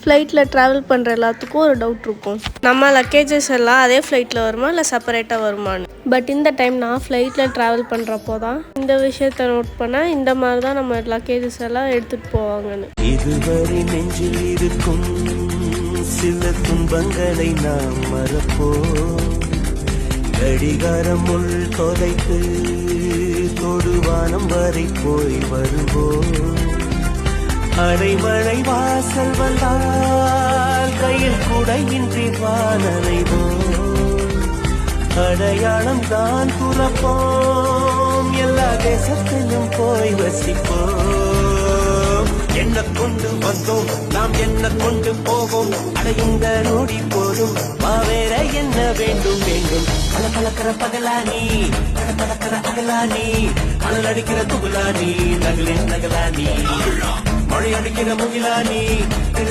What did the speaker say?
ஃப்ளைட்டில் ட்ராவல் பண்ணுற எல்லாத்துக்கும் ஒரு டவுட் இருக்கும், நம்ம லக்கேஜஸ் எல்லாம் அதே ஃப்ளைட்டில் வருமா இல்லை செப்பரேட்டாக வருமானு. பட் இந்த டைம் நான் ஃப்ளைட்டில் ட்ராவல் பண்ணுறப்போ தான் இந்த விஷயத்த நோட் பண்ணால் இந்த மாதிரி தான் நம்ம லக்கேஜஸ் எல்லாம் எடுத்துகிட்டு போவாங்கன்னு. இதுவரை நெஞ்சில் இருக்கும் சில துன்பங்களை நாம் மறப்போம். கடிகாரம் உள் தொலைத்து தொடுவானம் வரை போய் வருவோம். அரைமழை வாசல் வந்தால் கையில் குடையின்றி வானறைவோம். அடையாளம் தான் துறப்போம், எல்லா தேசத்திலும் போய் வசிப்போம். என்ன கொண்டு வந்தோம் நாம் என்ன கொண்டு போவோம், அடையுங்க நோடி போதும் வேற என்ன வேண்டும் வேண்டும். கலக்கற பகலானி கலக்கற அகலானி, அனல் அடிக்கிற துகுலானி நகலின் நகலானி, மழை அடிக்கிற முகிலானி, அடிக்கிற